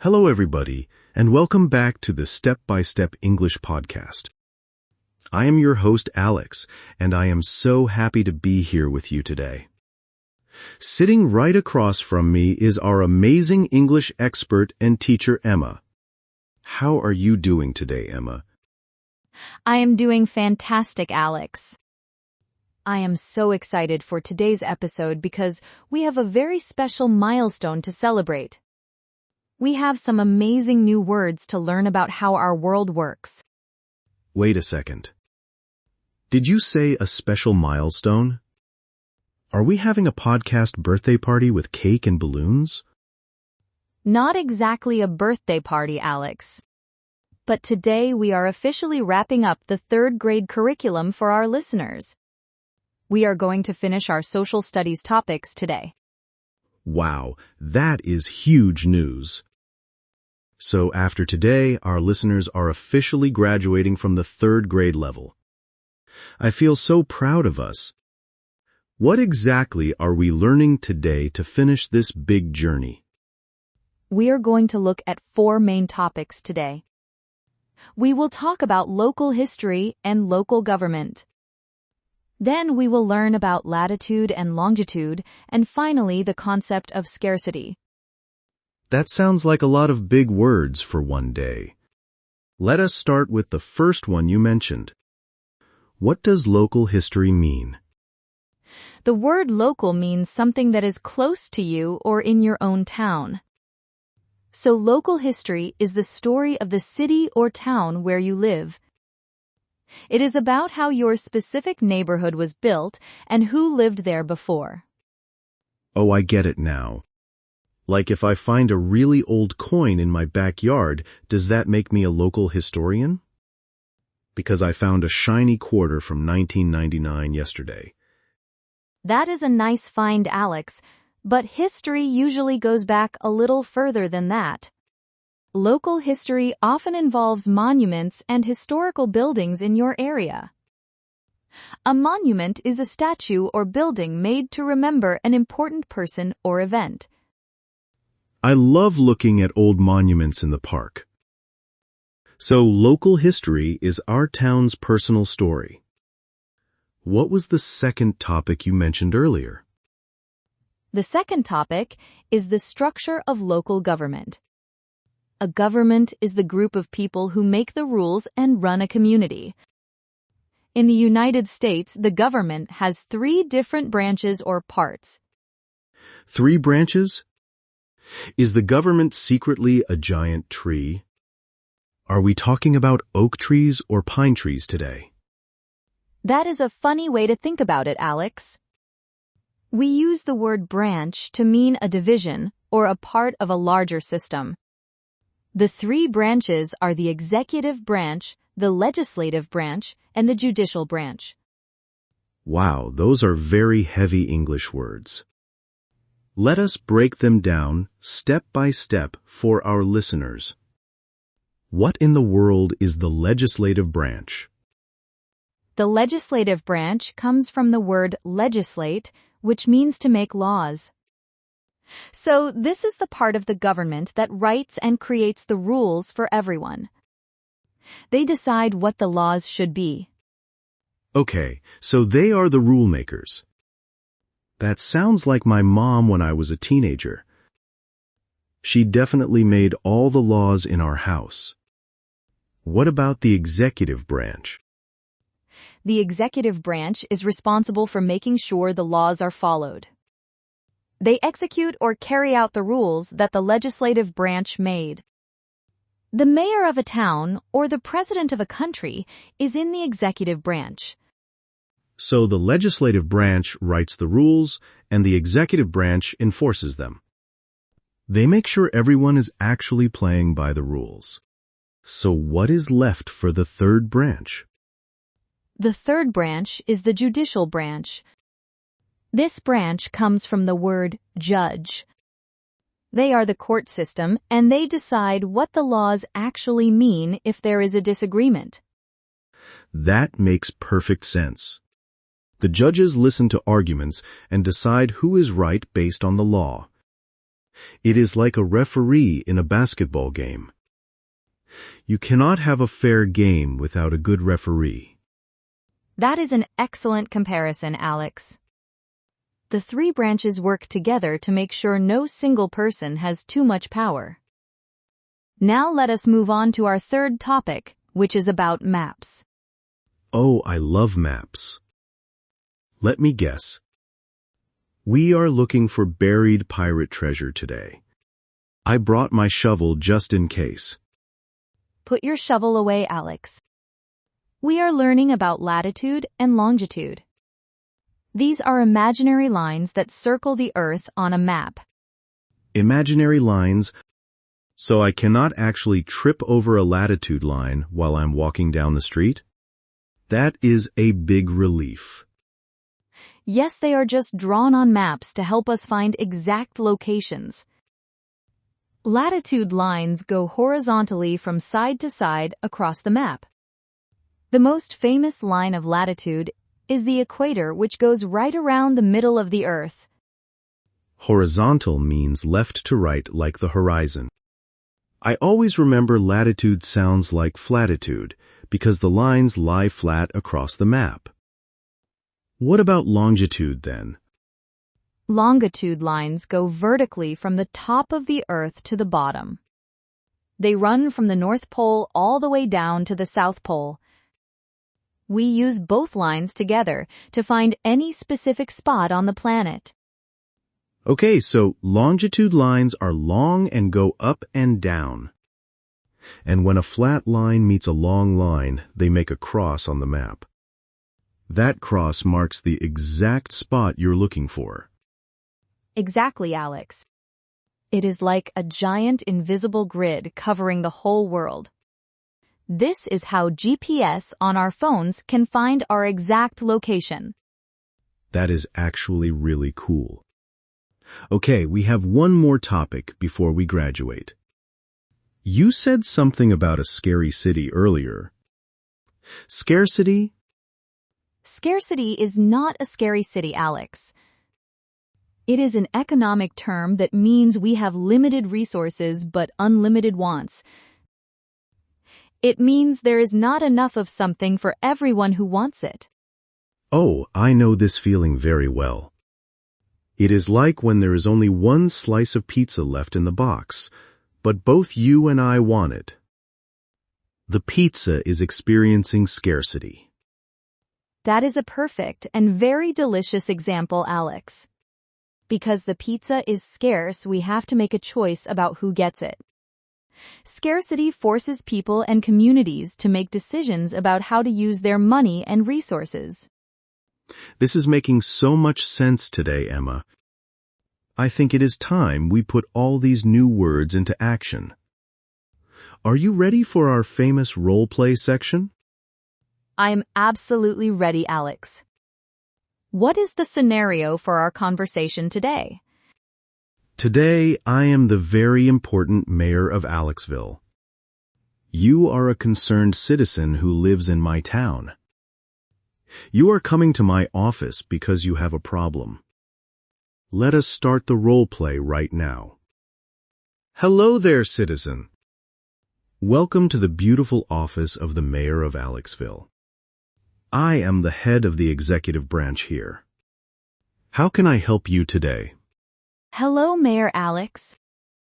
Hello, everybody, and welcome back to the Step-by-Step English podcast. I am your host, Alex, and I am so happy to be here with you today. Sitting right across from me is our amazing English expert and teacher, Emma. How are you doing today, Emma? I am doing fantastic, Alex. I am so excited for today's episode because we have a very special milestone to celebrate. We have some amazing new words to learn about how our world works. Wait a second. Did you say a special milestone? Are we having a podcast birthday party with cake and balloons? Not exactly a birthday party, Alex. But today we are officially wrapping up the third grade curriculum for our listeners. We are going to finish our social studies topics today. Wow, that is huge news. So after today, our listeners are officially graduating from the third grade level. I feel so proud of us. What exactly are we learning today to finish this big journey? We are going to look at 4 main topics today. We will talk about local history and local government. Then we will learn about latitude and longitude, and finally the concept of scarcity. That sounds like a lot of big words for one day. Let us start with the first one you mentioned. What does local history mean? The word local means something that is close to you or in your own town. So local history is the story of the city or town where you live. It is about how your specific neighborhood was built and who lived there before. Oh, I get it now. Like if I find a really old coin in my backyard, does that make me a local historian? Because I found a shiny quarter from 1999 yesterday. That is a nice find, Alex, but history usually goes back a little further than that. Local history often involves monuments and historical buildings in your area. A monument is a statue or building made to remember an important person or event. I love looking at old monuments in the park. So local history is our town's personal story. What was the second topic you mentioned earlier? The second topic is the structure of local government. A government is the group of people who make the rules and run a community. In the United States, the government has 3 different branches or parts. 3 branches? Is the government secretly a giant tree? Are we talking about oak trees or pine trees today? That is a funny way to think about it, Alex. We use the word branch to mean a division or a part of a larger system. The 3 branches are the executive branch, the legislative branch, and the judicial branch. Wow, those are very heavy English words. Let us break them down step by step for our listeners. What in the world is the legislative branch? The legislative branch comes from the word legislate, which means to make laws. So this is the part of the government that writes and creates the rules for everyone. They decide what the laws should be. Okay, so they are the rule makers. That sounds like my mom when I was a teenager. She definitely made all the laws in our house. What about the executive branch? The executive branch is responsible for making sure the laws are followed. They execute or carry out the rules that the legislative branch made. The mayor of a town or the president of a country is in the executive branch. So the legislative branch writes the rules and the executive branch enforces them. They make sure everyone is actually playing by the rules. So what is left for the third branch? The third branch is the judicial branch. This branch comes from the word judge. They are the court system, and they decide what the laws actually mean if there is a disagreement. That makes perfect sense. The judges listen to arguments and decide who is right based on the law. It is like a referee in a basketball game. You cannot have a fair game without a good referee. That is an excellent comparison, Alex. The three branches work together to make sure no single person has too much power. Now let us move on to our third topic, which is about maps. Oh, I love maps. Let me guess. We are looking for buried pirate treasure today. I brought my shovel just in case. Put your shovel away, Alex. We are learning about latitude and longitude. These are imaginary lines that circle the Earth on a map. Imaginary lines, so I cannot actually trip over a latitude line while I'm walking down the street? That is a big relief. Yes, they are just drawn on maps to help us find exact locations. Latitude lines go horizontally from side to side across the map. The most famous line of latitude is the equator, which goes right around the middle of the Earth. Horizontal means left to right, like the horizon. I always remember latitude sounds like flatitude because the lines lie flat across the map. What about longitude then? Longitude lines go vertically from the top of the Earth to the bottom. They run from the North Pole all the way down to the South Pole. We use both lines together to find any specific spot on the planet. Okay, so longitude lines are long and go up and down. And when a flat line meets a long line, they make a cross on the map. That cross marks the exact spot you're looking for. Exactly, Alex. It is like a giant invisible grid covering the whole world. This is how GPS on our phones can find our exact location. That is actually really cool. Okay, we have one more topic before we graduate. You said something about a scary city earlier. Scarcity? Scarcity is not a scary city, Alex. It is an economic term that means we have limited resources but unlimited wants. It means there is not enough of something for everyone who wants it. Oh, I know this feeling very well. It is like when there is only one slice of pizza left in the box, but both you and I want it. The pizza is experiencing scarcity. That is a perfect and very delicious example, Alex. Because the pizza is scarce, we have to make a choice about who gets it. Scarcity forces people and communities to make decisions about how to use their money and resources. This is making so much sense today, Emma. I think it is time we put all these new words into action. Are you ready for our famous role-play section? I am absolutely ready, Alex. What is the scenario for our conversation today? Today, I am the very important mayor of Alexville. You are a concerned citizen who lives in my town. You are coming to my office because you have a problem. Let us start the role play right now. Hello there, citizen. Welcome to the beautiful office of the mayor of Alexville. I am the head of the executive branch here. How can I help you today? Hello, Mayor Alex.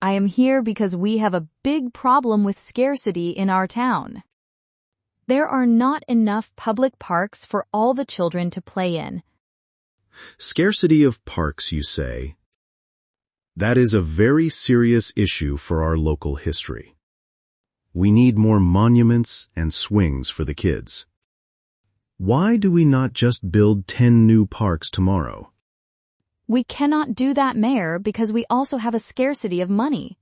I am here because we have a big problem with scarcity in our town. There are not enough public parks for all the children to play in. Scarcity of parks, you say? That is a very serious issue for our local history. We need more monuments and swings for the kids. Why do we not just build 10 new parks tomorrow? We cannot do that, Mayor, because we also have a scarcity of money.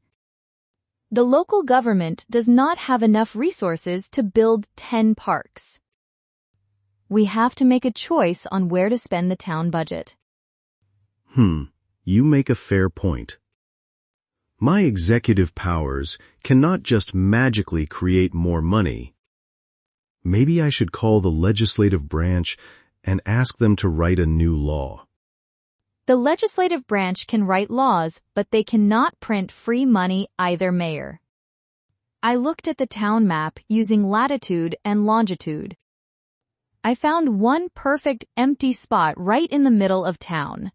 The local government does not have enough resources to build 10 parks. We have to make a choice on where to spend the town budget. You make a fair point. My executive powers cannot just magically create more money. Maybe I should call the legislative branch and ask them to write a new law. The legislative branch can write laws, but they cannot print free money either, Mayor. I looked at the town map using Latitude and Longitude. I found one perfect empty spot right in the middle of town.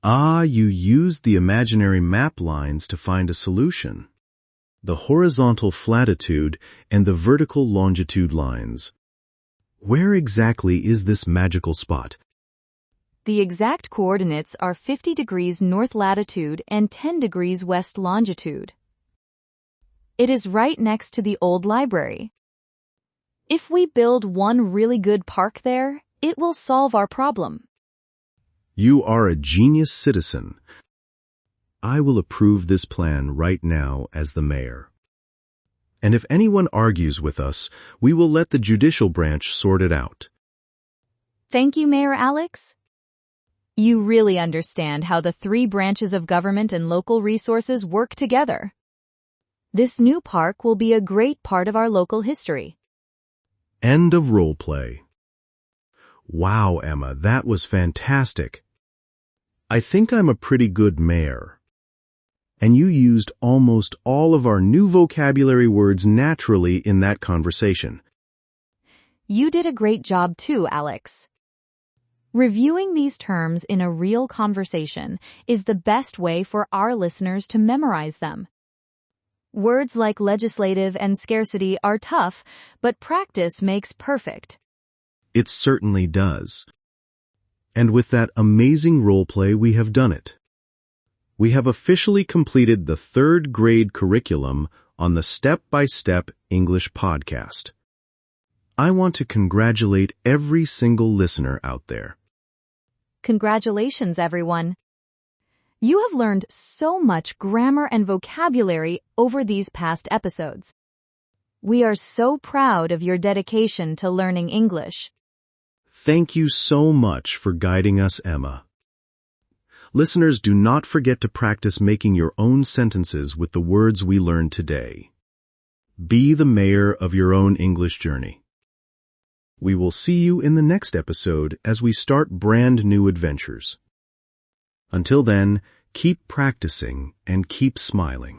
Ah, you used the imaginary map lines to find a solution. The horizontal latitude and the vertical longitude lines. Where exactly is this magical spot? The exact coordinates are 50 degrees north latitude and 10 degrees west longitude. It is right next to the old library. If we build one really good park there, it will solve our problem. You are a genius citizen. I will approve this plan right now as the mayor. And if anyone argues with us, we will let the judicial branch sort it out. Thank you, Mayor Alex. You really understand how the three branches of government and local resources work together. This new park will be a great part of our local history. End of roleplay. Wow, Emma, that was fantastic. I think I'm a pretty good mayor. And you used almost all of our new vocabulary words naturally in that conversation. You did a great job too, Alex. Reviewing these terms in a real conversation is the best way for our listeners to memorize them. Words like legislative and scarcity are tough, but practice makes perfect. It certainly does. And with that amazing roleplay, we have done it. We have officially completed the 3rd grade curriculum on the Step-by-Step English podcast. I want to congratulate every single listener out there. Congratulations, everyone. You have learned so much grammar and vocabulary over these past episodes. We are so proud of your dedication to learning English. Thank you so much for guiding us, Emma. Listeners, do not forget to practice making your own sentences with the words we learned today. Be the mayor of your own English journey. We will see you in the next episode as we start brand new adventures. Until then, keep practicing and keep smiling.